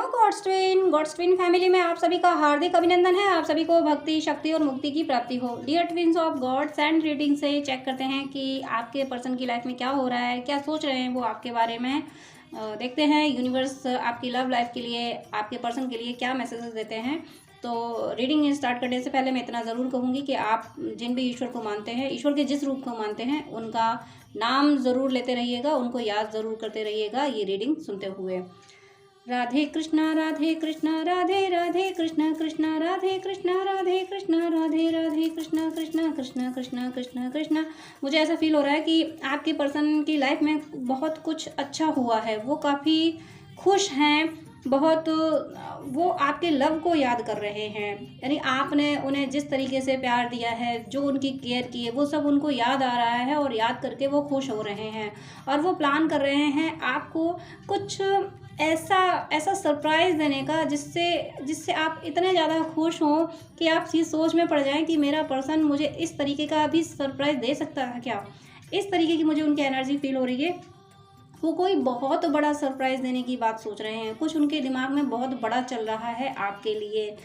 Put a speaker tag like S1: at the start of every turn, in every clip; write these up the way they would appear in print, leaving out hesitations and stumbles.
S1: God's twin family में आप सभी का हार्दिक अभिनंदन है। आप सभी को भक्ति, शक्ति और मुक्ति की प्राप्ति हो। Dear twins of gods and reading से चेक करते हैं कि आपके पर्सन की लाइफ में क्या हो रहा है, क्या सोच रहे हैं वो आपके बारे में। देखते हैं यूनिवर्स आपकी लव लाइफ के लिए, आपके पर्सन के लिए क्या मैसेजेस देते हैं। तो रीडिंग स्टार्ट करने से पहले मैं इतना ज़रूर कहूँगी कि आप जिन भी ईश्वर को मानते हैं, ईश्वर के जिस रूप को मानते हैं, उनका नाम ज़रूर लेते रहिएगा, उनको याद ज़रूर करते रहिएगा ये रीडिंग सुनते हुए। राधे कृष्णा राधे कृष्णा राधे राधे कृष्णा कृष्णा राधे कृष्णा राधे कृष्णा राधे राधे कृष्णा कृष्णा कृष्णा कृष्णा कृष्णा कृष्णा। मुझे ऐसा फील हो रहा है कि आपके पर्सन की लाइफ में बहुत कुछ अच्छा हुआ है, वो काफ़ी खुश हैं, बहुत वो आपके लव को याद कर रहे हैं। यानी आपने उन्हें जिस तरीके से प्यार दिया है, जो उनकी केयर की है, वो सब उनको याद आ रहा है और याद करके वो खुश हो रहे हैं। और वो प्लान कर रहे हैं आपको कुछ ऐसा सरप्राइज़ देने का जिससे आप इतने ज़्यादा खुश हों कि आप इस सोच में पड़ जाएं कि मेरा पर्सन मुझे इस तरीके का भी सरप्राइज़ दे सकता है क्या। इस तरीके की मुझे उनकी एनर्जी फील हो रही है। वो कोई बहुत बड़ा सरप्राइज़ देने की बात सोच रहे हैं, कुछ उनके दिमाग में बहुत बड़ा चल रहा है आपके लिए।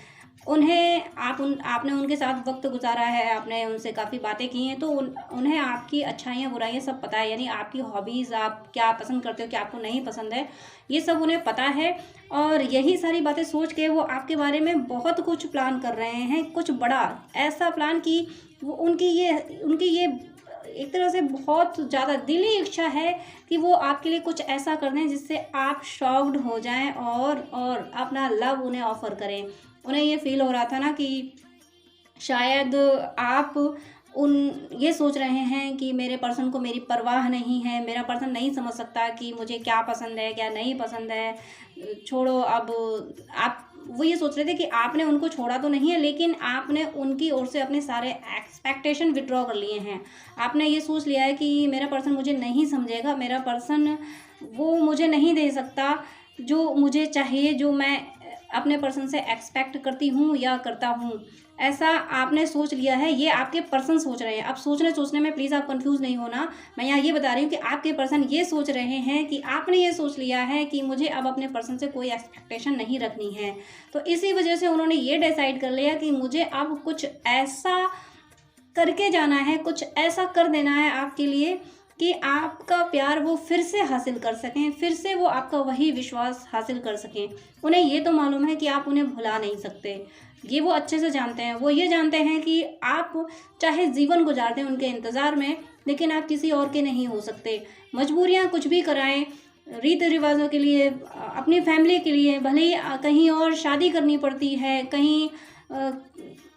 S1: आपने उनके साथ वक्त गुजारा है, आपने उनसे काफ़ी बातें की हैं, तो उन्हें आपकी अच्छाइयाँ बुराइयाँ सब पता है। यानी आपकी हॉबीज़, आप क्या पसंद करते हो, क्या आपको नहीं पसंद है, ये सब उन्हें पता है। और यही सारी बातें सोच के वो आपके बारे में बहुत कुछ प्लान कर रहे हैं, कुछ बड़ा ऐसा प्लान कि वो उनकी ये एक तरह से बहुत ज़्यादा दिली इच्छा है कि वो आपके लिए कुछ ऐसा कर दें जिससे आप शॉक्ड हो जाएं और अपना लव उन्हें ऑफ़र करें। उन्हें ये फ़ील हो रहा था ना कि शायद आप ये सोच रहे हैं कि मेरे पर्सन को मेरी परवाह नहीं है, मेरा पर्सन नहीं समझ सकता कि मुझे क्या पसंद है, क्या नहीं पसंद है, छोड़ो अब। वो ये सोच रहे थे कि आपने उनको छोड़ा तो नहीं है, लेकिन आपने उनकी ओर से अपने सारे एक्सपेक्टेशन विड्रॉ कर लिए हैं। आपने ये सोच लिया है कि मेरा पर्सन मुझे नहीं समझेगा, मेरा पर्सन वो मुझे नहीं दे सकता जो मुझे चाहिए, जो मैं अपने पर्सन से एक्सपेक्ट करती हूँ या करता हूँ। ऐसा आपने सोच लिया है, ये आपके पर्सन सोच रहे हैं। अब सोचने में प्लीज़ आप कंफ्यूज नहीं होना। मैं यहाँ ये बता रही हूँ कि आपके पर्सन ये सोच रहे हैं कि आपने ये सोच लिया है कि मुझे अब अपने पर्सन से कोई एक्सपेक्टेशन नहीं रखनी है। तो इसी वजह से उन्होंने ये डिसाइड कर लिया कि मुझे अब कुछ ऐसा करके जाना है, कुछ ऐसा कर देना है आपके लिए कि आपका प्यार वो फिर से हासिल कर सकें, फिर से वो आपका वही विश्वास हासिल कर सकें। उन्हें ये तो मालूम है कि आप उन्हें भुला नहीं सकते, ये वो अच्छे से जानते हैं। वो ये जानते हैं कि आप चाहे जीवन गुजार दें उनके इंतज़ार में, लेकिन आप किसी और के नहीं हो सकते। मजबूरियाँ कुछ भी कराएं, रीति रिवाजों के लिए, अपनी फैमिली के लिए, भले ही कहीं और शादी करनी पड़ती है, कहीं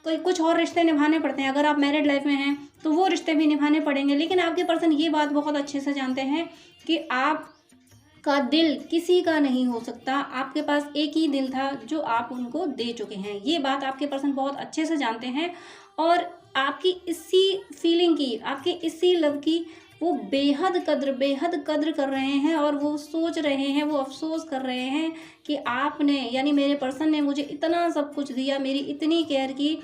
S1: कोई कुछ और रिश्ते निभाने पड़ते हैं। अगर आप मैरिड लाइफ में हैं तो वो रिश्ते भी निभाने पड़ेंगे, लेकिन आपके पर्सन ये बात बहुत अच्छे से जानते हैं कि आपका दिल किसी का नहीं हो सकता। आपके पास एक ही दिल था जो आप उनको दे चुके हैं, ये बात आपके पर्सन बहुत अच्छे से जानते हैं। और आपकी इसी फीलिंग की, आपके इसी लव की वो बेहद कद्र कर रहे हैं। और वो सोच रहे हैं, वो अफसोस कर रहे हैं कि आपने, यानी मेरे पर्सन ने मुझे इतना सब कुछ दिया, मेरी इतनी केयर की,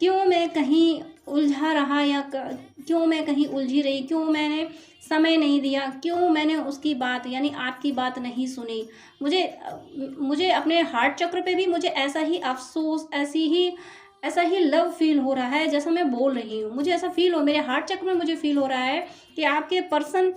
S1: क्यों मैं कहीं उलझा रहा या क्यों मैं कहीं उलझी रही, क्यों मैंने समय नहीं दिया, क्यों मैंने उसकी बात यानी आपकी बात नहीं सुनी। मुझे अपने हार्ट चक्र पे भी मुझे ऐसा ही अफसोस, ऐसा ही लव फील हो रहा है जैसा मैं बोल रही हूँ। मुझे ऐसा फील हो, मेरे हार्ट चक्र में मुझे फील हो रहा है कि आपके पर्सन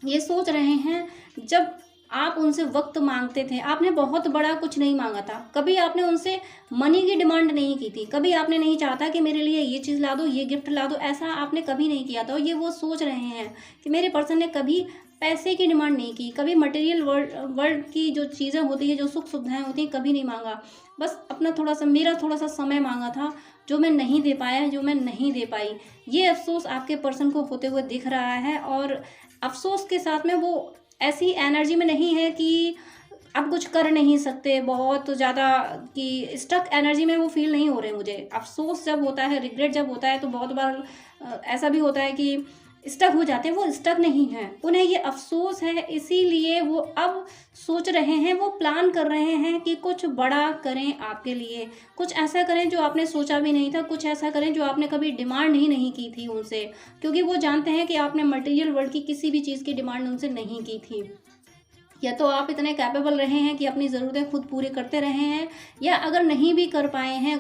S1: ये सोच रहे हैं, जब आप उनसे वक्त मांगते थे, आपने बहुत बड़ा कुछ नहीं मांगा था। कभी आपने उनसे मनी की डिमांड नहीं की थी, कभी आपने नहीं चाहता कि मेरे लिए ये चीज़ ला दो, ये गिफ्ट ला दो, ऐसा आपने कभी नहीं किया था। और ये वो सोच रहे हैं कि मेरे पर्सन ने कभी पैसे की डिमांड नहीं की, कभी मटेरियल वर्ल्ड की जो चीज़ें होती हैं, जो सुख सुविधाएं होती हैं, कभी नहीं मांगा। बस अपना मेरा थोड़ा सा समय मांगा था, जो मैं नहीं दे पाया, जो मैं नहीं दे पाई। ये अफसोस आपके पर्सन को होते हुए दिख रहा है। और अफसोस के साथ में वो ऐसी एनर्जी में नहीं है कि आप कुछ कर नहीं सकते, बहुत ज़्यादा कि स्टक एनर्जी में वो फील नहीं हो रहे। मुझे अफसोस जब होता है, रिग्रेट जब होता है, तो बहुत बार ऐसा भी होता है कि स्टक हो जाते हैं। वो स्टक नहीं है, उन्हें ये अफसोस है, इसीलिए वो अब सोच रहे हैं, वो प्लान कर रहे हैं कि कुछ बड़ा करें आपके लिए, कुछ ऐसा करें जो आपने सोचा भी नहीं था, कुछ ऐसा करें जो आपने कभी डिमांड ही नहीं की थी उनसे, क्योंकि वो जानते हैं कि आपने मटेरियल वर्ल्ड की किसी भी चीज़ की डिमांड उनसे नहीं की थी। या तो आप इतने कैपेबल रहे हैं कि अपनी ज़रूरतें खुद पूरी करते रहे हैं, या अगर नहीं भी कर पाए हैं,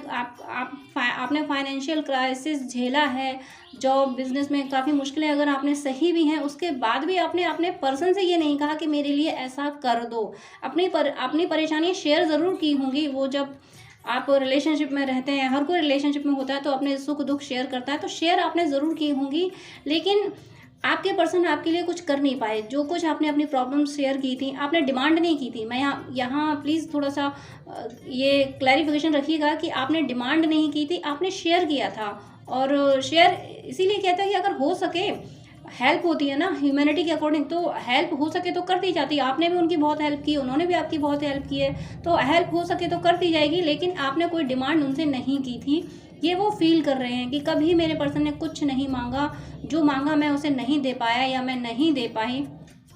S1: आपने फाइनेंशियल क्राइसिस झेला है, जॉब बिजनेस में काफ़ी मुश्किलें अगर आपने सही भी हैं, उसके बाद भी आपने अपने पर्सन से ये नहीं कहा कि मेरे लिए ऐसा कर दो। अपनी परेशानियाँ शेयर ज़रूर की होंगी। वो जब आप रिलेशनशिप में रहते हैं, हर कोई रिलेशनशिप में होता है तो अपने सुख दुख शेयर करता है, तो शेयर आपने ज़रूर की होंगी, लेकिन आपके पर्सन आपके लिए कुछ कर नहीं पाए। जो कुछ आपने अपनी प्रॉब्लम शेयर की थी, आपने डिमांड नहीं की थी। मैं यहाँ प्लीज़ थोड़ा सा ये क्लैरिफिकेशन रखिएगा कि आपने डिमांड नहीं की थी, आपने शेयर किया था। और शेयर इसीलिए कहते हैं कि अगर हो सके, हेल्प होती है ना ह्यूमैनिटी के अकॉर्डिंग, तो हेल्प हो सके तो कर दी जाती है। आपने भी उनकी बहुत हेल्प की, उन्होंने भी आपकी बहुत हेल्प की है, तो हेल्प हो सके तो कर दी जाएगी। लेकिन आपने कोई डिमांड उनसे नहीं की थी। ये वो फील कर रहे हैं कि कभी मेरे पर्सन ने कुछ नहीं मांगा, जो मांगा मैं उसे नहीं दे पाया या मैं नहीं दे पाई।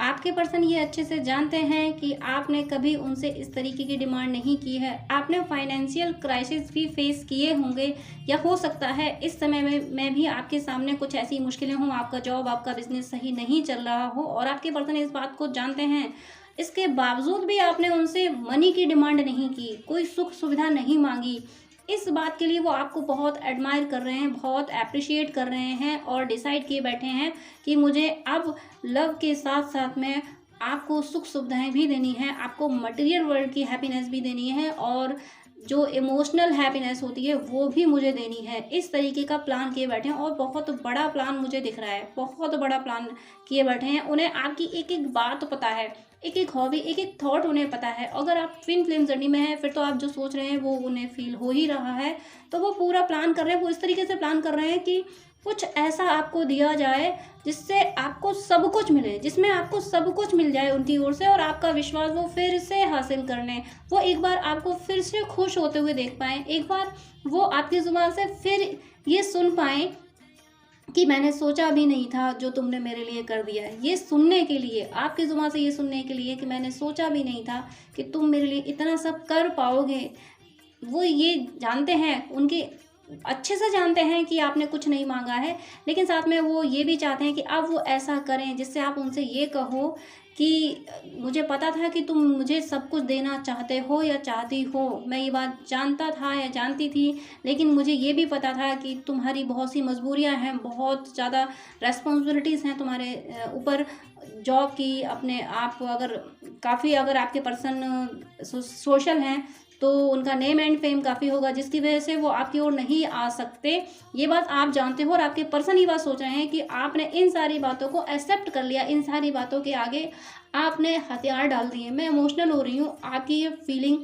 S1: आपके पर्सन ये अच्छे से जानते हैं कि आपने कभी उनसे इस तरीके की डिमांड नहीं की है। आपने फाइनेंशियल क्राइसिस भी फेस किए होंगे, या हो सकता है इस समय में भी आपके सामने कुछ ऐसी मुश्किलें हों, आपका जॉब, आपका बिजनेस सही नहीं चल रहा हो और आपके पर्सन इस बात को जानते हैं। इसके बावजूद भी आपने उनसे मनी की डिमांड नहीं की, कोई सुख सुविधा नहीं मांगी। इस बात के लिए वो आपको बहुत एडमायर कर रहे हैं, बहुत एप्रिशिएट कर रहे हैं और डिसाइड किए बैठे हैं कि मुझे अब लव के साथ साथ में आपको सुख सुविधाएं भी देनी है, आपको मटेरियल वर्ल्ड की हैप्पीनेस भी देनी है, और जो इमोशनल हैप्पीनेस होती है वो भी मुझे देनी है। इस तरीके का प्लान किए बैठे हैं और बहुत बड़ा प्लान मुझे दिख रहा है, बहुत बड़ा प्लान किए बैठे हैं। उन्हें आपकी एक एक बात पता है, एक एक हॉबी, एक एक थॉट उन्हें पता है। अगर आप ट्विन फ्लेम जर्नी में हैं, फिर तो आप जो सोच रहे हैं वो उन्हें फील हो ही रहा है। तो वो पूरा प्लान कर रहे हैं, वो इस तरीके से प्लान कर रहे हैं कि कुछ ऐसा आपको दिया जाए जिससे आपको सब कुछ मिले, जिसमें आपको सब कुछ मिल जाए उनकी ओर से, और आपका विश्वास वो फिर से हासिल कर लें। वो एक बार आपको फिर से खुश होते हुए देख पाएँ, एक बार वो आपकी जुबान से फिर ये सुन पाएँ कि मैंने सोचा भी नहीं था जो तुमने मेरे लिए कर दिया है। ये सुनने के लिए, आपकी ज़ुबान से ये सुनने के लिए कि मैंने सोचा भी नहीं था कि तुम मेरे लिए इतना सब कर पाओगे। वो ये जानते हैं, उनके अच्छे से जानते हैं कि आपने कुछ नहीं मांगा है, लेकिन साथ में वो ये भी चाहते हैं कि अब वो ऐसा करें जिससे आप उनसे ये कहो कि मुझे पता था कि तुम मुझे सब कुछ देना चाहते हो या चाहती हो। मैं ये बात जानता था या जानती थी, लेकिन मुझे ये भी पता था कि तुम्हारी बहुत सी मजबूरियां हैं, बहुत ज़्यादा रेस्पॉन्सिबिलिटीज़ हैं तुम्हारे ऊपर, जॉब की, अपने आप अगर काफ़ी अगर आपके पर्सन सोशल हैं तो उनका नेम एंड फेम काफ़ी होगा, जिसकी वजह से वो आपकी ओर नहीं आ सकते। ये बात आप जानते हो और आपके पर्सन ये बात सोच रहे हैं कि आपने इन सारी बातों को एक्सेप्ट कर लिया, इन सारी बातों के आगे आपने हथियार डाल दिए। मैं इमोशनल हो रही हूँ आपकी ये फीलिंग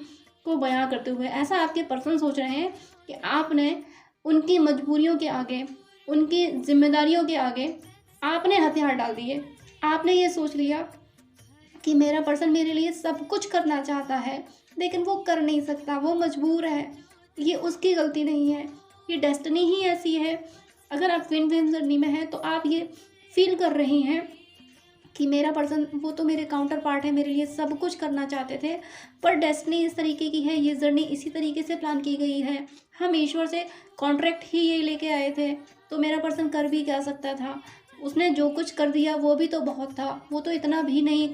S1: को बयां करते हुए। ऐसा आपके पर्सन सोच रहे हैं कि आपने उनकी मजबूरियों के आगे, उनकी जिम्मेदारियों के आगे आपने हथियार डाल दिए। आपने ये सोच लिया कि मेरा पर्सन मेरे लिए सब कुछ करना चाहता है, लेकिन वो कर नहीं सकता, वो मजबूर है। ये उसकी गलती नहीं है, ये डेस्टिनी ही ऐसी है। अगर आप ट्विन फ्लेम जर्नी में हैं तो आप ये फील कर रही हैं कि मेरा पर्सन, वो तो मेरे काउंटर पार्ट है, मेरे लिए सब कुछ करना चाहते थे, पर डेस्टिनी इस तरीके की है, ये जर्नी इसी तरीके से प्लान की गई है। हम ईश्वर से कॉन्ट्रैक्ट ही ये लेके आए थे, तो मेरा पर्सन कर भी क्या सकता था। उसने जो कुछ कर दिया वो भी तो बहुत था, वो तो इतना भी नहीं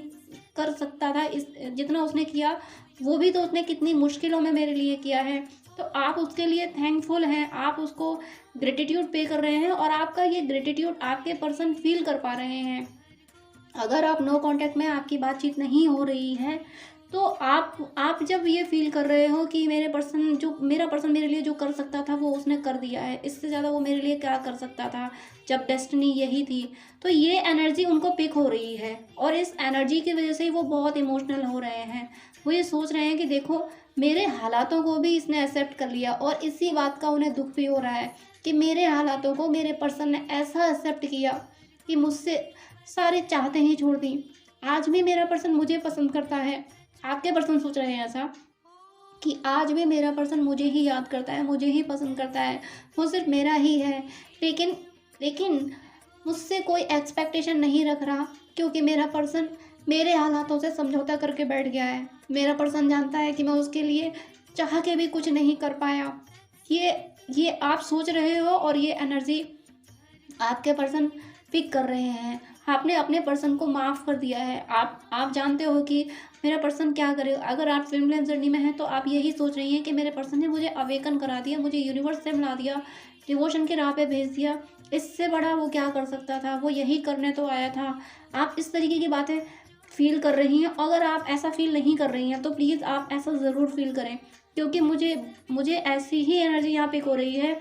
S1: कर सकता था इस जितना उसने किया। वो भी तो उसने कितनी मुश्किलों में मेरे लिए किया है, तो आप उसके लिए थैंकफुल हैं, आप उसको ग्रेटिट्यूड पे कर रहे हैं, और आपका ये ग्रेटिट्यूड आपके पर्सन फील कर पा रहे हैं। अगर आप नो कांटेक्ट में, आपकी बातचीत नहीं हो रही है, तो आप जब ये फील कर रहे हो कि मेरा पर्सन मेरे लिए जो कर सकता था वो उसने कर दिया है, इससे ज़्यादा वो मेरे लिए क्या कर सकता था जब डेस्टिनी यही थी, तो ये एनर्जी उनको पिक हो रही है, और इस एनर्जी की वजह से ही वो बहुत इमोशनल हो रहे हैं। वो ये सोच रहे हैं कि देखो, मेरे हालातों को भी इसने एक्सेप्ट कर लिया, और इसी बात का उन्हें दुख भी हो रहा है कि मेरे हालातों को मेरे पर्सन ने ऐसा एक्सेप्ट किया कि मुझसे सारे चाहते ही छोड़ दी। आज भी मेरा पर्सन मुझे पसंद करता है। आपके पर्सन सोच रहे हैं ऐसा कि आज भी मेरा पर्सन मुझे ही याद करता है, मुझे ही पसंद करता है, वो सिर्फ मेरा ही है, लेकिन मुझसे कोई एक्सपेक्टेशन नहीं रख रहा, क्योंकि मेरा पर्सन मेरे हालातों से समझौता करके बैठ गया है। मेरा पर्सन जानता है कि मैं उसके लिए चाह के भी कुछ नहीं कर पाया। ये आप सोच रहे हो, और ये एनर्जी आपके पर्सन पिक कर रहे हैं। आपने अपने पर्सन को माफ़ कर दिया है। आप जानते हो कि मेरा पर्सन क्या करेगा। अगर आप ट्विन फ्लेम जर्नी में हैं तो आप यही सोच रही हैं कि मेरे पर्सन ने मुझे अवेकन करा दिया, मुझे यूनिवर्स से मिला दिया, डिवोशन की राह पे भेज दिया। इससे बड़ा वो क्या कर सकता था, वो यही करने तो आया था। आप इस तरीके की बातें फ़ील कर रही हैं। अगर आप ऐसा फ़ील नहीं कर रही हैं तो प्लीज़ आप ऐसा ज़रूर फ़ील करें, क्योंकि मुझे ऐसी ही एनर्जी यहाँ पिक हो रही है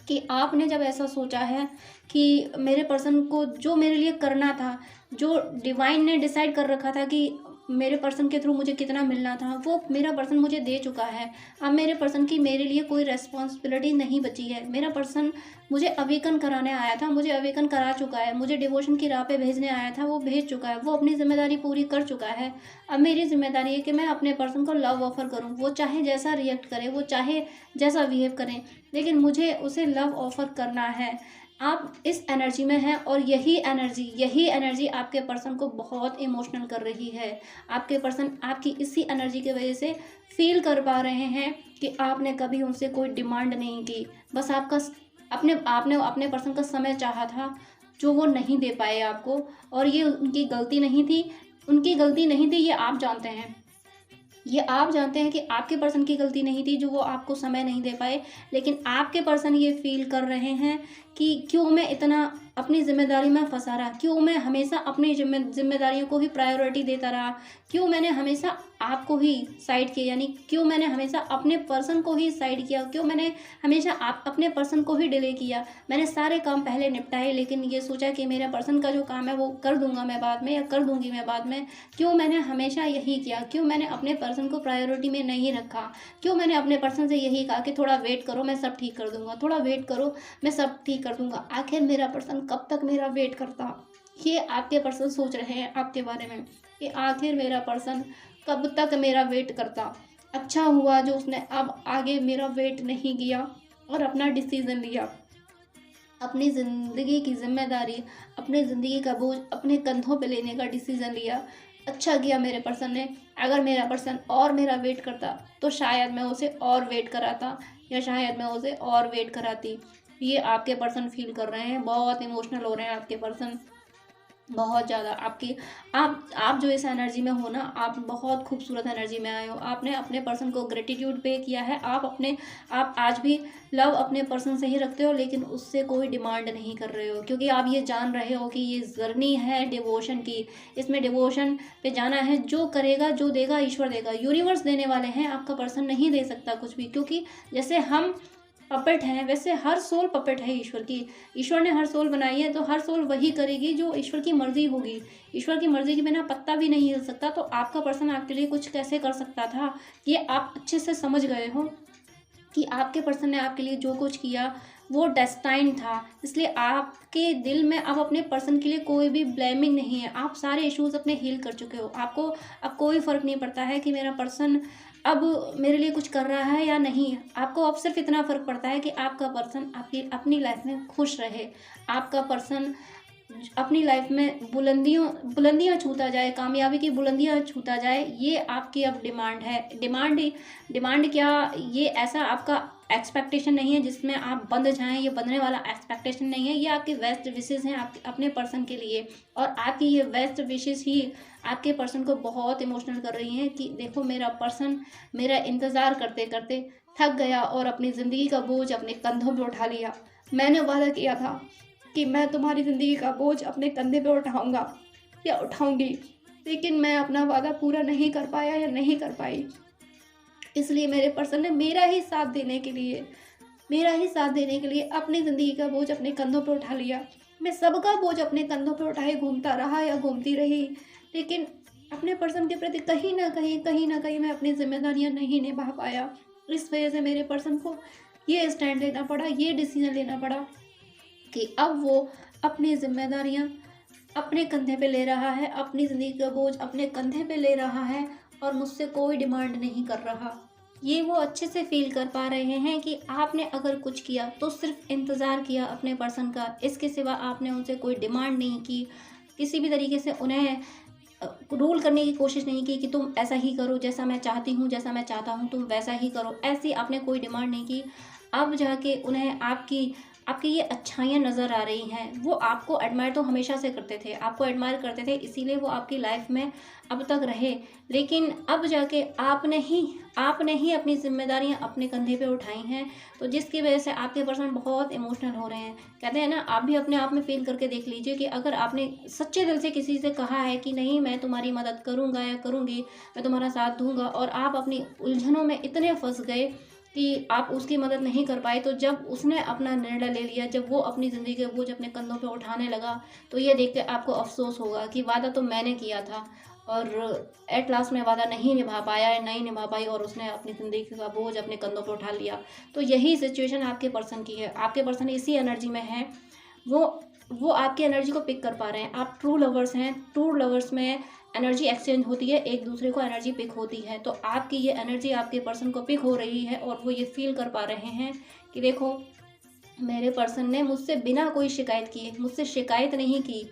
S1: कि आपने जब ऐसा सोचा है कि मेरे पर्सन को जो मेरे लिए करना था, जो डिवाइन ने डिसाइड कर रखा था कि मेरे पर्सन के थ्रू मुझे कितना मिलना था, वो मेरा पर्सन मुझे दे चुका है। अब मेरे पर्सन की मेरे लिए कोई रिस्पॉन्सिबिलिटी नहीं बची है। मेरा पर्सन मुझे अवेकन कराने आया था, मुझे अवेकन करा चुका है। मुझे डिवोशन की राह पे भेजने आया था, वो भेज चुका है। वो अपनी ज़िम्मेदारी पूरी कर चुका है। अब मेरी ज़िम्मेदारी है कि मैं अपने पर्सन को लव ऑफ़र करूँ। वो चाहे जैसा रिएक्ट करे, वो चाहे जैसा बिहेव करें, लेकिन मुझे उसे लव ऑफ़र करना है। आप इस एनर्जी में हैं और यही एनर्जी आपके पर्सन को बहुत इमोशनल कर रही है। आपके पर्सन आपकी इसी एनर्जी की वजह से फ़ील कर पा रहे हैं कि आपने कभी उनसे कोई डिमांड नहीं की। बस आपने अपने पर्सन का समय चाहा था, जो वो नहीं दे पाए आपको, और ये उनकी गलती नहीं थी। उनकी गलती नहीं थी, ये आप जानते हैं। ये आप जानते हैं कि आपके पर्सन की गलती नहीं थी जो वो आपको समय नहीं दे पाए, लेकिन आपके पर्सन ये फ़ील कर रहे हैं कि क्यों मैं इतना अपनी ज़िम्मेदारी में फँसा रहा, क्यों मैं हमेशा अपनी ज़िम्मेदारियों को ही प्रायोरिटी देता रहा, क्यों मैंने हमेशा आपको ही साइड किया, यानी क्यों मैंने हमेशा अपने पर्सन को ही साइड किया, क्यों मैंने हमेशा अपने पर्सन को ही डिले किया। मैंने सारे काम पहले निपटाए, लेकिन ये सोचा कि मेरे पर्सन का जो काम है वो कर दूंगा मैं बाद में, या कर दूंगी मैं बाद में। क्यों मैंने हमेशा यही किया, क्यों मैंने अपने पर्सन को प्रायोरिटी में नहीं रखा, क्यों मैंने अपने पर्सन से यही कहा कि थोड़ा वेट करो, मैं सब ठीक कर दूंगा, थोड़ा वेट करो, मैं सब ठीक कर दूंगा। आखिर मेरा पर्सन कब तक मेरा वेट करता। ये आपके पर्सन सोच रहे हैं आपके बारे में कि आखिर मेरा पर्सन कब तक मेरा वेट करता। अच्छा हुआ जो उसने अब आगे मेरा वेट नहीं किया और अपना डिसीज़न लिया। अपनी ज़िंदगी की जिम्मेदारी, अपनी ज़िंदगी का बोझ अपने कंधों पे लेने का डिसीज़न लिया। अच्छा किया मेरे पर्सन ने। अगर मेरा पर्सन और मेरा वेट करता तो शायद मैं उसे और वेट कराता, या शायद मैं उसे और वेट कराती। ये आपके पर्सन फील कर रहे हैं, बहुत इमोशनल हो रहे हैं आपके पर्सन, बहुत ज़्यादा। आप जो इस एनर्जी में हो ना, आप बहुत खूबसूरत एनर्जी में आए हो। आपने अपने पर्सन को ग्रेटिट्यूड पे किया है। आप आज भी लव अपने पर्सन से ही रखते हो, लेकिन उससे कोई डिमांड नहीं कर रहे हो, क्योंकि आप ये जान रहे हो कि ये जर्नी है डिवोशन की। इसमें डिवोशन पे जाना है। जो करेगा, जो देगा, ईश्वर देगा। यूनिवर्स देने वाले हैं, आपका पर्सन नहीं दे सकता कुछ भी, क्योंकि जैसे हम पपेट हैं, वैसे हर सोल पपेट है ईश्वर की। ईश्वर ने हर सोल बनाई है, तो हर सोल वही करेगी जो ईश्वर की मर्जी होगी। ईश्वर की मर्जी के बिना पत्ता भी नहीं हिल सकता। तो आपका पर्सन आपके लिए कुछ कैसे कर सकता था, ये आप अच्छे से समझ गए हो कि आपके पर्सन ने आपके लिए जो कुछ किया वो डेस्टाइन था। इसलिए आपके दिल में अब अपने पर्सन के लिए कोई भी ब्लेमिंग नहीं है। आप सारे इश्यूज अपने हील कर चुके हो। आपको अब कोई फ़र्क नहीं पड़ता है कि मेरा पर्सन अब मेरे लिए कुछ कर रहा है या नहीं। आपको अब सिर्फ इतना फ़र्क पड़ता है कि आपका पर्सन आपकी अपनी लाइफ में खुश रहे। आपका पर्सन अपनी लाइफ में बुलंदियाँ छूता जाए, कामयाबी की बुलंदियाँ छूता जाए, ये आपकी अब डिमांड है। डिमांड क्या, ये ऐसा आपका एक्सपेक्टेशन नहीं है जिसमें आप बंध जाएं। ये बंधने वाला एक्सपेक्टेशन नहीं है। ये आपकी बेस्ट विशेज़ हैं आप अपने पर्सन के लिए, और आपकी ये बेस्ट विशेज़ ही आपके पर्सन को बहुत इमोशनल कर रही हैं कि देखो मेरा पर्सन मेरा इंतज़ार करते करते थक गया और अपनी ज़िंदगी का बोझ अपने कंधों पे उठा लिया। मैंने वादा किया था कि मैं तुम्हारी ज़िंदगी का बोझ अपने कंधे पे उठाऊंगा या उठाऊंगी, लेकिन मैं अपना वादा पूरा नहीं कर पाया या नहीं कर पाई। इसलिए मेरे पर्सन ने मेरा ही साथ देने के लिए अपनी ज़िंदगी का बोझ अपने कंधों पे उठा लिया। मैं सबका बोझ अपने कंधों पे उठाए घूमता रहा या घूमती रही, लेकिन अपने पर्सन के प्रति कहीं ना कहीं मैं अपनी जिम्मेदारियां नहीं निभा पाया। इस वजह से मेरे पर्सन को ये स्टैंड लेना पड़ा, ये डिसीजन लेना पड़ा कि अब वो अपनी जिम्मेदारियां अपने कंधे पे ले रहा है, अपनी ज़िंदगी का बोझ अपने कंधे पे ले रहा है और मुझसे कोई डिमांड नहीं कर रहा। ये वो अच्छे से फील कर पा रहे हैं कि आपने अगर कुछ किया तो सिर्फ इंतज़ार किया अपने पर्सन का, इसके सिवा आपने उनसे कोई डिमांड नहीं की। किसी भी तरीके से उन्हें रूल करने की कोशिश नहीं की कि तुम ऐसा ही करो, जैसा मैं चाहती हूँ, जैसा मैं चाहता हूँ तुम वैसा ही करो। ऐसी आपने कोई डिमांड नहीं की। अब जाके उन्हें आपकी ये अच्छाइयाँ नज़र आ रही हैं। वो आपको एडमायर तो हमेशा से करते थे, आपको एडमायर करते थे, इसीलिए वो आपकी लाइफ में अब तक रहे। लेकिन अब जाके आपने ही अपनी ज़िम्मेदारियाँ अपने कंधे पे उठाई हैं, तो जिसकी वजह से आपके पर्सन बहुत इमोशनल हो रहे हैं। कहते हैं ना, आप भी अपने आप में फ़ील करके देख लीजिए कि अगर आपने सच्चे दिल से किसी से कहा है कि नहीं, मैं तुम्हारी मदद करूँगा या करूँगी, मैं तुम्हारा साथ दूँगा, और आप अपनी उलझनों में इतने फँस गए कि आप उसकी मदद नहीं कर पाए, तो जब उसने अपना निर्णय ले लिया, जब वो अपनी ज़िंदगी का बोझ अपने कंधों पे उठाने लगा, तो ये देख के आपको अफ़सोस होगा कि वादा तो मैंने किया था और एट लास्ट में वादा नहीं निभा पाया या नहीं निभा पाई, और उसने अपनी ज़िंदगी का बोझ अपने कंधों पे उठा लिया। तो यही सिचुएशन आपके पर्सन की है। आपके पर्सन इसी एनर्जी में है। वो वो आपकी एनर्जी को पिक कर पा रहे हैं। आप ट्रू लवर्स हैं। ट्रू लवर्स में एनर्जी एक्सचेंज होती है, एक दूसरे को एनर्जी पिक होती है। तो आपकी ये एनर्जी आपके पर्सन को पिक हो रही है और वो ये फील कर पा रहे हैं कि देखो, मेरे पर्सन ने मुझसे बिना कोई शिकायत किए, मुझसे शिकायत नहीं की,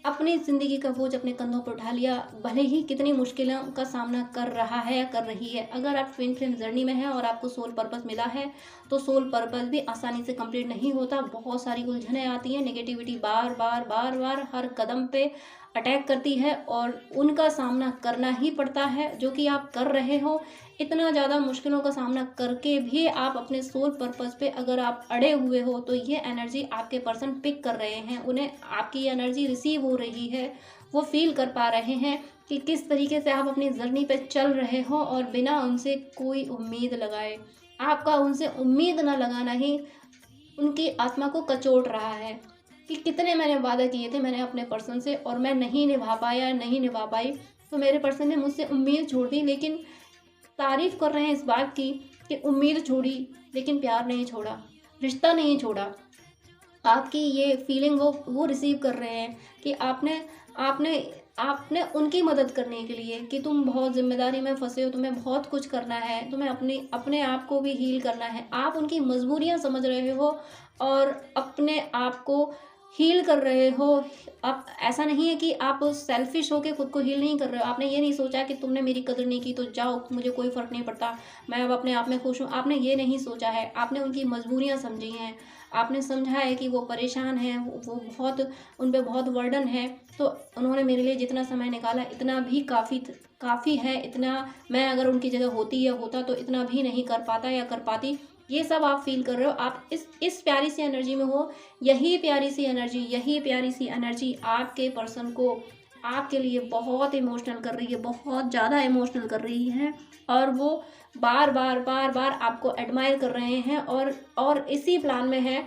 S1: अपनी ज़िंदगी का बोझ अपने कंधों पर उठा लिया। भले ही कितनी मुश्किलों का सामना कर रहा है या कर रही है। अगर आप ट्विन फ्लेम जर्नी में हैं और आपको सोल पर्पस मिला है, तो सोल पर्पस भी आसानी से कंप्लीट नहीं होता। बहुत सारी उलझनें आती हैं, नेगेटिविटी बार बार बार बार हर कदम पे अटैक करती है और उनका सामना करना ही पड़ता है, जो कि आप कर रहे हो। इतना ज़्यादा मुश्किलों का सामना करके भी आप अपने सोल पर्पस पे अगर आप अड़े हुए हो, तो ये एनर्जी आपके पर्सन पिक कर रहे हैं। उन्हें आपकी एनर्जी रिसीव हो रही है। वो फील कर पा रहे हैं कि किस तरीके से आप अपनी जर्नी पे चल रहे हो और बिना उनसे कोई उम्मीद लगाए। आपका उनसे उम्मीद ना लगाना ही उनकी आत्मा को कचोट रहा है कि कितने मैंने वादा किए थे मैंने अपने पर्सन से, और मैं नहीं निभा पाया, नहीं निभा पाई, तो मेरे पर्सन ने मुझसे उम्मीद छोड़ दी। लेकिन तारीफ कर रहे हैं इस बात की कि उम्मीद छोड़ी लेकिन प्यार नहीं छोड़ा, रिश्ता नहीं छोड़ा। आपकी ये फीलिंग वो रिसीव कर रहे हैं कि आपने आपने आपने उनकी मदद करने के लिए, कि तुम बहुत ज़िम्मेदारी में फंसे हो, तुम्हें बहुत कुछ करना है, तुम्हें अपने आप को भी हील करना है। आप उनकी मजबूरियां समझ रहे हो और अपने आप को हील कर रहे हो। आप, ऐसा नहीं है कि आप सेल्फिश होके खुद को हील नहीं कर रहे हो। आपने ये नहीं सोचा कि तुमने मेरी कदर नहीं की तो जाओ, मुझे कोई फ़र्क नहीं पड़ता, मैं अब अपने आप में खुश हूँ। आपने ये नहीं सोचा है। आपने उनकी मजबूरियाँ समझी हैं। आपने समझा है कि वो परेशान हैं, वो बहुत, उन पे बहुत बर्डन है। तो उन्होंने मेरे लिए जितना समय निकाला, इतना भी काफ़ी है। इतना मैं अगर उनकी जगह होती या होता तो इतना भी नहीं कर पाता या कर पाती। ये सब आप फील कर रहे हो। आप इस प्यारी सी एनर्जी में हो। यही प्यारी सी एनर्जी आपके पर्सन को आपके लिए बहुत इमोशनल कर रही है, बहुत ज़्यादा इमोशनल कर रही है, और वो बार बार बार बार आपको एडमायर कर रहे हैं। और इसी प्लान में है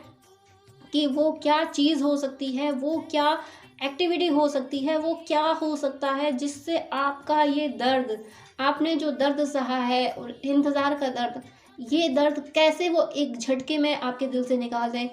S1: कि वो क्या चीज़ हो सकती है, वो क्या एक्टिविटी हो सकती है, वो क्या हो सकता है जिससे आपका ये दर्द, आपने जो दर्द सहा है और इंतज़ार का दर्द, ये दर्द कैसे वो एक झटके में आपके दिल से निकाल दें।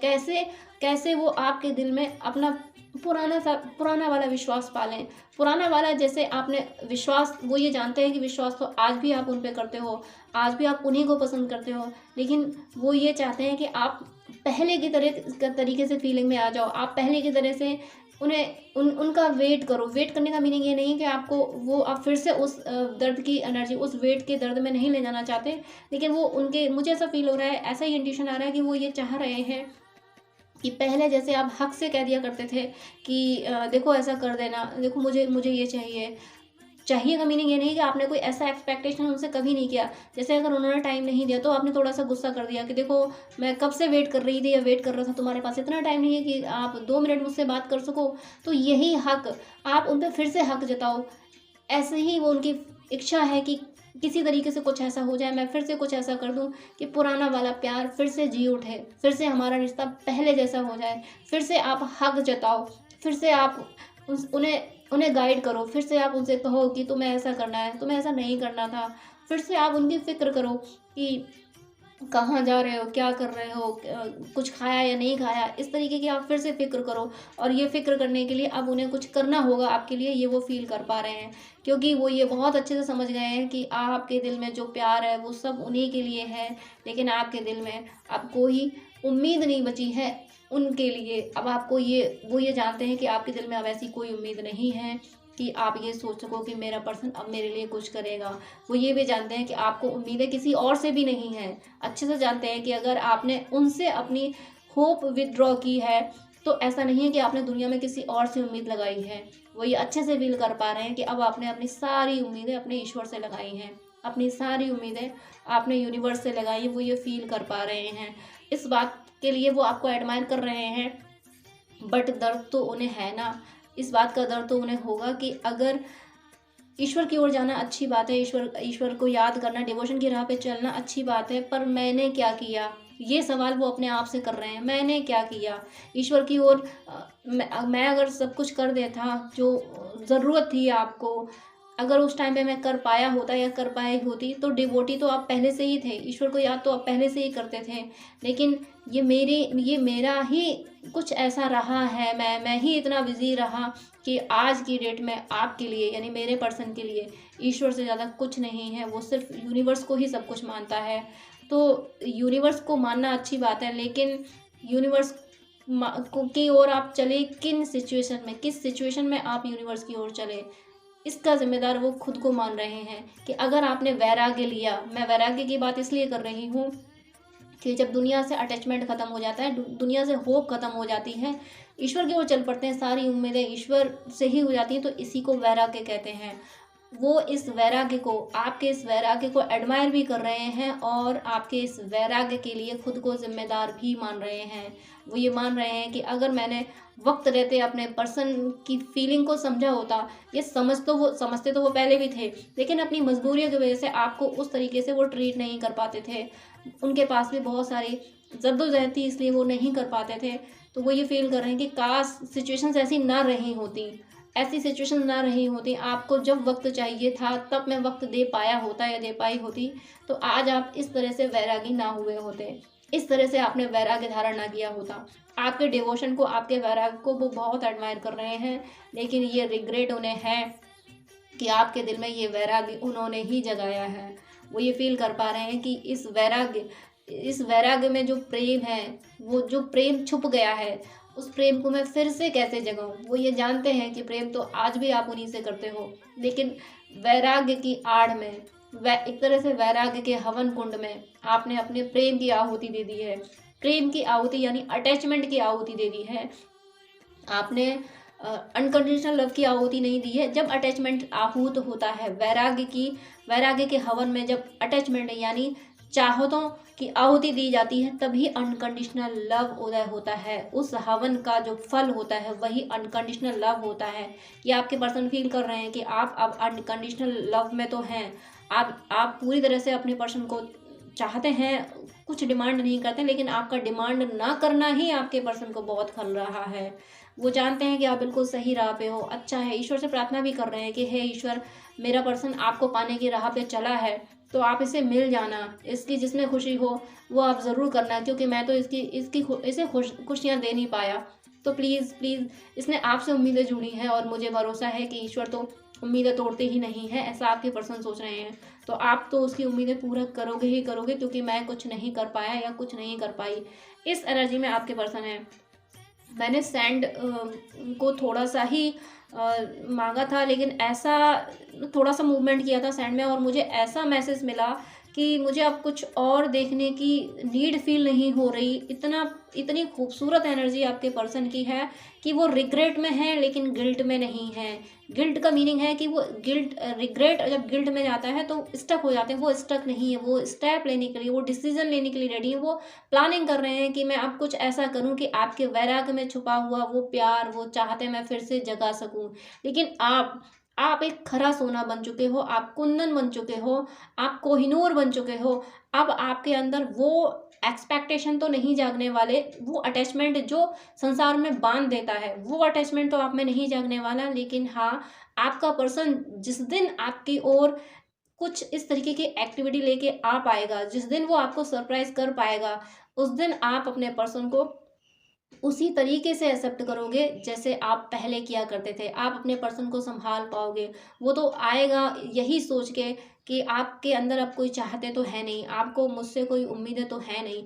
S1: कैसे वो आपके दिल में अपना पुराना वाला विश्वास पालें। पुराना वाला, जैसे आपने विश्वास, वो ये जानते हैं कि विश्वास तो आज भी आप उन पे करते हो, आज भी आप उन्हीं को पसंद करते हो, लेकिन वो ये चाहते हैं कि आप पहले की तरीके से फीलिंग में आ जाओ। आप पहले की तरह से उनका वेट करो। वेट करने का मीनिंग ये नहीं कि आप फिर से उस दर्द की एनर्जी, उस वेट के दर्द में नहीं ले जाना चाहते, लेकिन वो उनके, मुझे ऐसा फील हो रहा है, ऐसा ही इंट्यूशन आ रहा है कि वो ये चाह रहे हैं कि पहले जैसे आप हक से कह दिया करते थे कि देखो ऐसा कर देना, देखो मुझे ये चाहिए का मीनिंग ये नहीं कि आपने कोई ऐसा एक्सपेक्टेशन उनसे कभी नहीं किया। जैसे अगर उन्होंने टाइम नहीं दिया तो आपने थोड़ा सा गुस्सा कर दिया कि देखो, मैं कब से वेट कर रही थी या वेट कर रहा था, तुम्हारे पास इतना टाइम नहीं है कि आप 2 मिनट मुझसे बात कर सको। तो यही हक, आप उन पर फिर से हक जताओ। ऐसे ही वो उनकी इच्छा है कि किसी तरीके से कुछ ऐसा हो जाए, मैं फिर से कुछ ऐसा कर दूं कि पुराना वाला प्यार फिर से जी उठे, फिर से हमारा रिश्ता पहले जैसा हो जाए। फिर से आप हक जताओ, फिर से आप उन्हें गाइड करो, फिर से आप उनसे कहो कि तुम्हें ऐसा करना है, तुम्हें ऐसा नहीं करना था। फिर से आप उनकी फ़िक्र करो कि कहाँ जा रहे हो, क्या कर रहे हो, कुछ खाया या नहीं खाया, इस तरीके की आप फिर से फ़िक्र करो। और ये फ़िक्र करने के लिए अब उन्हें कुछ करना होगा आपके लिए, ये वो फ़ील कर पा रहे हैं, क्योंकि वो ये बहुत अच्छे से समझ गए हैं कि आपके दिल में जो प्यार है वो सब उन्हीं के लिए है, लेकिन आपके दिल में अब कोई उम्मीद नहीं बची है उनके लिए। अब आपको वो ये जानते हैं कि आपके दिल में अब ऐसी कोई उम्मीद नहीं है कि आप ये सोच सको कि मेरा पर्सन अब मेरे लिए कुछ करेगा। वो ये भी जानते हैं कि आपको उम्मीदें किसी और से भी नहीं हैं। अच्छे से जानते हैं कि अगर आपने उनसे अपनी होप विदड्रॉ की है, तो ऐसा नहीं है कि आपने दुनिया में किसी और से उम्मीद लगाई है। वो ये अच्छे से फील कर पा रहे हैं कि अब आपने अपनी सारी उम्मीदें अपने ईश्वर से लगाई हैं, अपनी सारी उम्मीदें आपने यूनिवर्स से लगाई हैं, वो ये फील कर पा रहे हैं। इस बात के लिए वो आपको एडमायर कर रहे हैं। बट दर्द तो उन्हें है ना, इस बात का दर्द तो उन्हें होगा कि अगर ईश्वर की ओर जाना अच्छी बात है, ईश्वर को याद करना, डिवोशन की राह पे चलना अच्छी बात है, पर मैंने क्या किया, ये सवाल वो अपने आप से कर रहे हैं। मैंने क्या किया ईश्वर की ओर? मैं अगर सब कुछ कर देता जो ज़रूरत थी आपको, अगर उस टाइम पे मैं कर पाया होता या कर पाई होती, तो डिवोटी तो आप पहले से ही थे, ईश्वर को याद तो आप पहले से ही करते थे। लेकिन ये मेरा ही कुछ ऐसा रहा है, मैं ही इतना बिजी रहा कि आज की डेट में आपके लिए, यानी मेरे पर्सन के लिए, ईश्वर से ज़्यादा कुछ नहीं है। वो सिर्फ यूनिवर्स को ही सब कुछ मानता है। तो यूनिवर्स को मानना अच्छी बात है, लेकिन यूनिवर्स की ओर आप चले किन सिचुएशन में, किस सिचुएशन में आप यूनिवर्स की ओर चले, इसका जिम्मेदार वो खुद को मान रहे हैं। कि अगर आपने वैराग्य लिया, मैं वैराग्य की बात इसलिए कर रही हूँ कि जब दुनिया से अटैचमेंट खत्म हो जाता है, दुनिया से होप खत्म हो जाती है, ईश्वर की ओर चल पड़ते हैं, सारी उम्मीदें ईश्वर से ही हो जाती हैं, तो इसी को वैराग्य कहते हैं। वो इस वैराग्य को, आपके इस वैराग्य को एडमायर भी कर रहे हैं और आपके इस वैराग्य के लिए खुद को जिम्मेदार भी मान रहे हैं। वो ये मान रहे हैं कि अगर मैंने वक्त रहते अपने पर्सन की फीलिंग को समझा होता, ये समझते तो वो पहले भी थे, लेकिन अपनी मजबूरियों की वजह से आपको उस तरीके से वो ट्रीट नहीं कर पाते थे। उनके पास भी बहुत सारी जद्दोजहद थी, इसलिए वो नहीं कर पाते थे। तो वो ये फील कर रहे हैं कि काश सिचुएशंस ऐसी ना रही होती, ऐसी सिचुएशन ना रही होती, आपको जब वक्त चाहिए था तब मैं वक्त दे पाया होता या दे पाई होती, तो आज आप इस तरह से वैरागी ना हुए होते, इस तरह से आपने वैराग्य धारण ना किया होता। आपके डिवोशन को, आपके वैराग्य को वो बहुत एडमायर कर रहे हैं, लेकिन ये रिग्रेट उन्हें है कि आपके दिल में ये वैराग्य उन्होंने ही जगाया है। वो ये फील कर पा रहे हैं कि इस वैराग्य में जो प्रेम है, वो जो प्रेम छुप गया है, उस प्रेम को मैं फिर से कैसे जगाऊं। वो ये जानते हैं कि प्रेम तो आज भी आप उन्हीं से करते हो, लेकिन वैराग्य की आड़ में, एक तरह से वैराग्य के हवन कुंड में आपने अपने प्रेम की आहुति दे दी है। प्रेम की आहुति यानी अटैचमेंट की आहुति दे दी है आपने। अनकंडीशनल लव की आहुति नहीं दी है। जब अटैचमेंट आहूत होता है, वैराग्य के हवन में जब अटैचमेंट यानी चाहतों की आहुति दी जाती है, तभी अनकंडीशनल लव उदय होता है। उस हवन का जो फल होता है वही अनकंडीशनल लव होता है। ये आपके पर्सन फील कर रहे हैं कि आप अब अनकंडीशनल लव में तो हैं, आप पूरी तरह से अपने पर्सन को चाहते हैं, कुछ डिमांड नहीं करते, लेकिन आपका डिमांड ना करना ही आपके पर्सन को बहुत खल रहा है। वो जानते हैं कि आप बिल्कुल सही राह पे हो। अच्छा है, ईश्वर से प्रार्थना भी कर रहे हैं कि हे ईश्वर, मेरा पर्सन आपको पाने की राह पे चला है, तो आप इसे मिल जाना, इसकी जिसमें खुशी हो वो आप ज़रूर करना, क्योंकि मैं तो इसे खुशियाँ दे नहीं पाया। तो प्लीज़ प्लीज़, इसने आपसे उम्मीदें जुड़ी हैं और मुझे भरोसा है कि ईश्वर तो उम्मीदें तोड़ते ही नहीं है, ऐसा आपके पर्सन सोच रहे हैं। तो आप तो उसकी उम्मीदें पूरा करोगे ही करोगे, क्योंकि मैं कुछ नहीं कर पाया या कुछ नहीं कर पाई, इस एनर्जी में आपके पर्सन है। मैंने सैंड को थोड़ा सा ही मांगा था, लेकिन ऐसा थोड़ा सा मूवमेंट किया था सैंड में और मुझे ऐसा मैसेज मिला कि मुझे अब कुछ और देखने की नीड फील नहीं हो रही। इतनी खूबसूरत एनर्जी आपके पर्सन की है कि वो रिग्रेट में है लेकिन गिल्ट में नहीं है। गिल्ट का मीनिंग है कि वो रिग्रेट जब गिल्ट में जाता है तो स्टक हो जाते हैं, वो स्टक नहीं है, वो स्टेप लेने के लिए, वो डिसीजन लेने के लिए रेडी है। वो प्लानिंग कर रहे हैं कि मैं अब कुछ ऐसा करूं कि आपके वैराग्य में छुपा हुआ वो प्यार, वो चाहते मैं फिर से जगा सकूं। लेकिन आप एक खरा सोना बन चुके हो, आप कुंदन बन चुके हो, आप कोहिनूर बन चुके हो। अब आपके अंदर वो एक्सपेक्टेशन तो नहीं जागने वाले, वो अटैचमेंट जो संसार में बांध देता है, वो अटैचमेंट तो आप में नहीं जागने वाला। लेकिन हाँ, आपका पर्सन जिस दिन आपकी ओर कुछ इस तरीके की एक्टिविटी लेके आ पाएगा, जिस दिन वो आपको सरप्राइज कर पाएगा, उस दिन आप अपने पर्सन को उसी तरीके से एक्सेप्ट करोगे जैसे आप पहले किया करते थे। आप अपने पर्सन को संभाल पाओगे। वो तो आएगा यही सोच के कि आपके अंदर अब कोई चाहते तो है नहीं, आपको मुझसे कोई उम्मीदें तो है नहीं।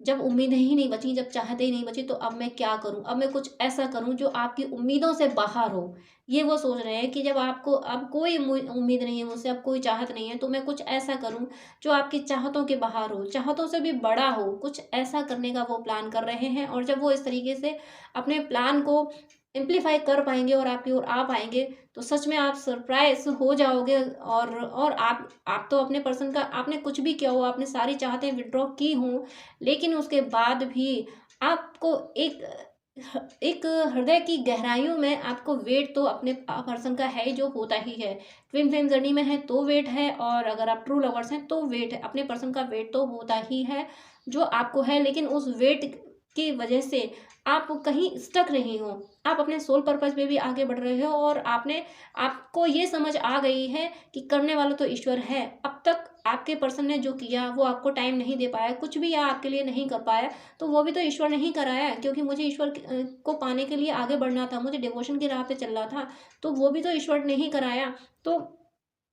S1: जब उम्मीदें ही नहीं बची, जब चाहते ही नहीं बची, तो अब मैं क्या करूँ? अब मैं कुछ ऐसा करूँ जो आपकी उम्मीदों से बाहर हो। ये वो सोच रहे हैं कि जब आपको अब कोई उम्मीद नहीं है मुझसे, अब कोई चाहत नहीं है, तो मैं कुछ ऐसा करूँ जो आपकी चाहतों के बाहर हो, चाहतों से भी बड़ा हो। कुछ ऐसा करने का वो प्लान कर रहे हैं, और जब वो इस तरीके से अपने प्लान को एम्प्लीफाई कर पाएँगे और आपकी ओर आ पाएँगे, तो सच में आप सरप्राइज़ हो जाओगे। और आप तो अपने पर्सन का, आपने कुछ भी किया हो, आपने सारी चाहतें विथड्रॉ की हों, लेकिन उसके बाद भी आपको एक हृदय की गहराइयों में आपको वेट तो अपने पर्सन का है ही, जो होता ही है। ट्विन फ्लेम जर्नी में है तो वेट है, और अगर आप ट्रू लवर्स हैं तो वेट है। अपने पर्सन का वेट तो होता ही है जो आपको है, लेकिन उस वेट की वजह से आप कहीं स्टक नहीं हो। आप अपने सोल पर्पस में भी आगे बढ़ रहे हो, और आपको ये समझ आ गई है कि करने वाला तो ईश्वर है। अब तक आपके पर्सन ने जो किया, वो आपको टाइम नहीं दे पाया, कुछ भी या आपके लिए नहीं कर पाया, तो वो भी तो ईश्वर ने ही कराया है, क्योंकि मुझे ईश्वर को पाने के लिए आगे बढ़ना था, मुझे डिवोशन की राह पे चलना था, तो वो भी तो ईश्वर ने ही कराया। तो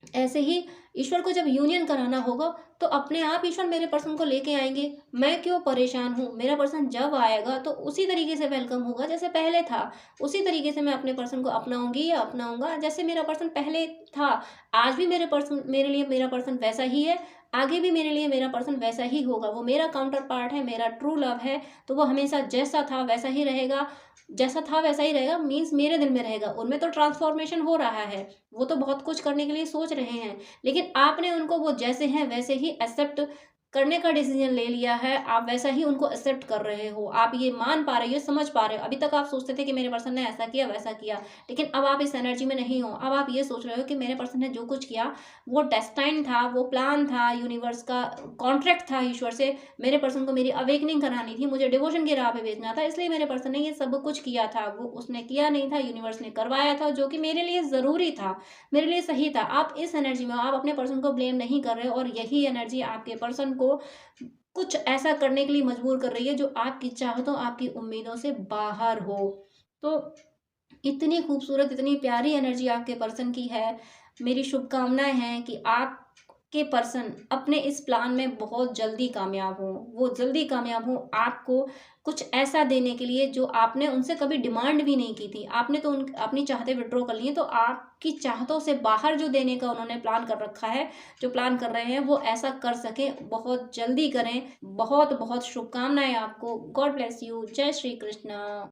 S1: ऐसे ही ईश्वर को जब यूनियन कराना होगा, तो अपने आप ईश्वर मेरे पर्सन को लेके आएँगे। मैं क्यों परेशान हूँ? मेरा पर्सन जब आएगा तो उसी तरीके से वेलकम होगा जैसे पहले था। उसी तरीके से मैं अपने पर्सन को अपनाऊँगी या अपनाऊँगा जैसे मेरा पर्सन पहले था। आज भी मेरे लिए मेरा पर्सन वैसा ही है, आगे भी मेरे लिए मेरा पर्सन वैसा ही होगा। वो मेरा काउंटर पार्ट है, मेरा ट्रू लव है, तो वो हमेशा जैसा था वैसा ही रहेगा। जैसा था वैसा ही रहेगा मीन्स मेरे दिल में रहेगा। उनमें तो ट्रांसफॉर्मेशन हो रहा है, वो तो बहुत कुछ करने के लिए सोच रहे हैं, लेकिन आपने उनको वो जैसे हैं वैसे ही एक्सेप्ट करने का डिसीजन ले लिया है। आप वैसा ही उनको एक्सेप्ट कर रहे हो, आप ये मान पा रहे हो, समझ पा रहे हो। अभी तक आप सोचते थे कि मेरे पर्सन ने ऐसा किया वैसा किया, लेकिन अब आप इस एनर्जी में नहीं हो। अब आप ये सोच रहे हो कि मेरे पर्सन ने जो कुछ किया वो डेस्टाइन था, वो प्लान था, यूनिवर्स का कॉन्ट्रैक्ट था ईश्वर से। मेरे पर्सन को मेरी अवेकनिंग करानी थी, मुझे डिवोशन की राह पे भेजना था, इसलिए मेरे पर्सन ने ये सब कुछ किया था। वो उसने किया नहीं था, यूनिवर्स ने करवाया था, जो कि मेरे लिए ज़रूरी था, मेरे लिए सही था। आप इस एनर्जी में हो, आप अपने पर्सन को ब्लेम नहीं कर रहे हो, और यही एनर्जी आपके पर्सन को कुछ ऐसा करने के लिए मजबूर कर रही है जो आपकी चाहतों, आपकी उम्मीदों से बाहर हो। तो इतनी खूबसूरत, इतनी प्यारी एनर्जी आपके पर्सन की है। मेरी शुभकामनाएँ हैं कि आपके पर्सन अपने इस प्लान में बहुत जल्दी कामयाब हों। वो जल्दी कामयाब हों आपको कुछ ऐसा देने के लिए जो आपने उनसे कभी डिमांड भी नहीं की थी। आपने तो उन अपनी चाहतें विथड्रॉ कर ली हैं, तो आपकी चाहतों से बाहर जो देने का उन्होंने प्लान कर रखा है, जो प्लान कर रहे हैं, वो ऐसा कर सकें, बहुत जल्दी करें। बहुत-बहुत शुभकामनाएँ आपको। God bless you. जय श्री कृष्ण।